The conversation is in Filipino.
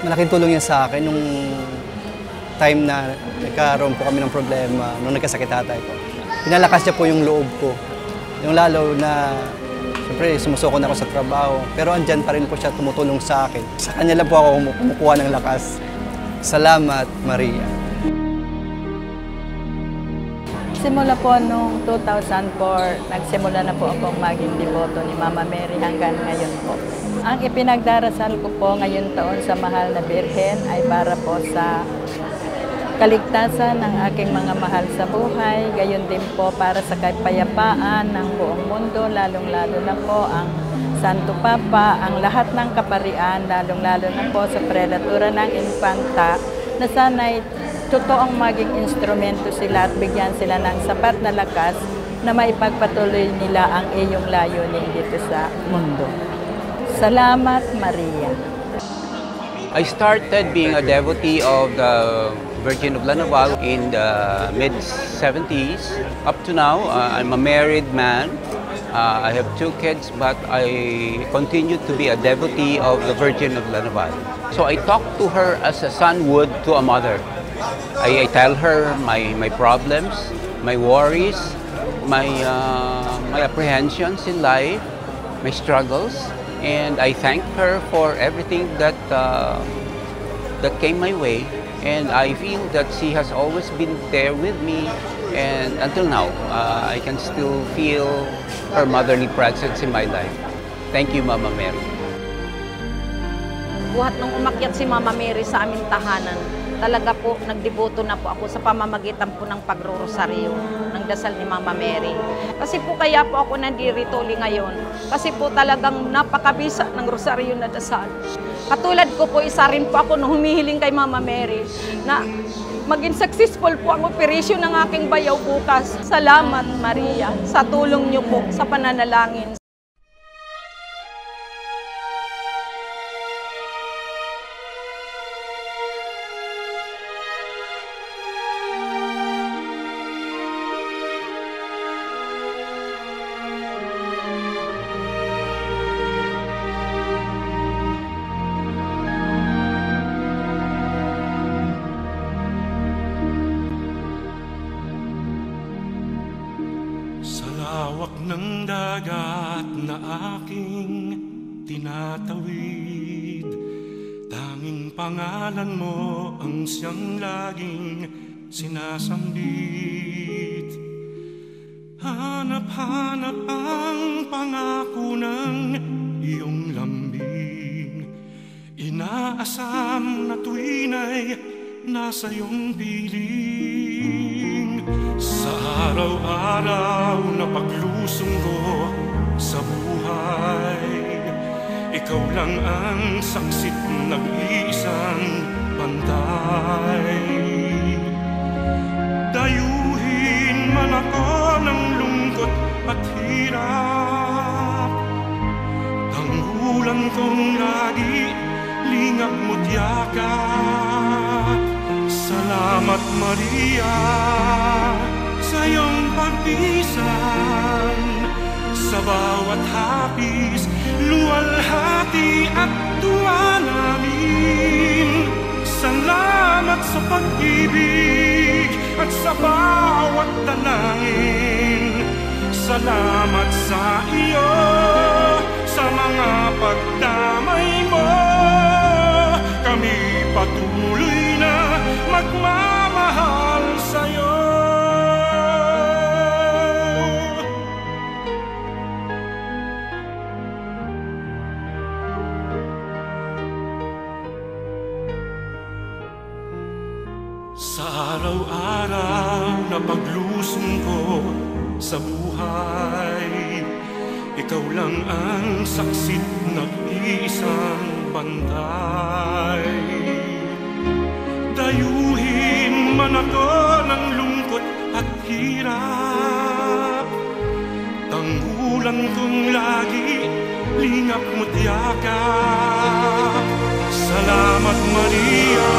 Malaking tulong yan sa akin nung time na nagkaroon po kami ng problema, nung nagkasakit tatay ko. Pinalakas niya po yung loob ko. Yung lalo na, siyempre, sumusuko na ako sa trabaho. Pero andyan pa rin po siya tumutulong sa akin. Sa kanya lang po ako kumukuha ng lakas. Salamat, Maria. Simula po noong 2004, nagsimula na po akong maging deboto ni Mama Mary hanggang ngayon po. Ang ipinagdarasal ko po ngayon taon sa Mahal na Birhen ay para po sa kaligtasan ng aking mga mahal sa buhay, gayon din po para sa kapayapaan ng buong mundo, lalong-lalo na po ang Santo Papa, ang lahat ng kaparian, lalong-lalo na po sa prelatura ng infanta, na sana'y totoong maging instrumento sila at bigyan sila ng sapat na lakas na maipagpatuloy nila ang iyong layunin dito sa mundo. Salamat, Maria. I started being a devotee of the Virgin of Lanaval in the mid-70s. Up to now, I'm a married man. I have 2 kids, but I continue to be a devotee of the Virgin of Lanaval. So I talk to her as a son would to a mother. I tell her my problems, my worries, my apprehensions in life, my struggles, and I thank her for everything that came my way. And I feel that she has always been there with me, and until now, I can still feel her motherly presence in my life. Thank you, Mama Mary. Buhat nung umakyat si Mama Mary sa aming tahanan, talaga po nagdeboto na po ako sa pamamagitan po ng pagrorosaryo ng dasal ni Mama Mary. Kasi po kaya po ako nandirito ngayon. Kasi po talagang napakabisa ng rosaryo na dasal. Katulad ko po, isa rin po ako nung humihiling kay Mama Mary na maging successful po ang operasyon ng aking bayaw bukas. Salamat, Maria, sa tulong niyo po sa pananalangin. Hawak ng dagat na aking tinatawid, tanging pangalan mo ang siyang laging sinasambit. Hanap-hanap ang pangako ng iyong lambing, inaasam na tuwin ay nasa iyong piling. Sa araw-araw na paglusong ko sa buhay, ikaw lang ang saksit ng isang pantay. Dayuhin man ako ng lungkot at hirap, tanggulan kong lagi lingap mo't yakap. Salamat, Maria, sa iyong pagpisan, sa bawat hapis, luwalhati at tuwa namin. Salamat sa pag-ibig at sa bawat dalangin. Salamat sa iyo, sa mga pagdamay mo. Kami patuloy na magmamahal sa'yo. Sa araw-araw na paglusong ko sa buhay, ikaw lang ang saksit ng isang bantay. Dayuhin man ako ng lungkot at hirap, tanggulan kong lagi lingap mo't yakap. Salamat, Maria,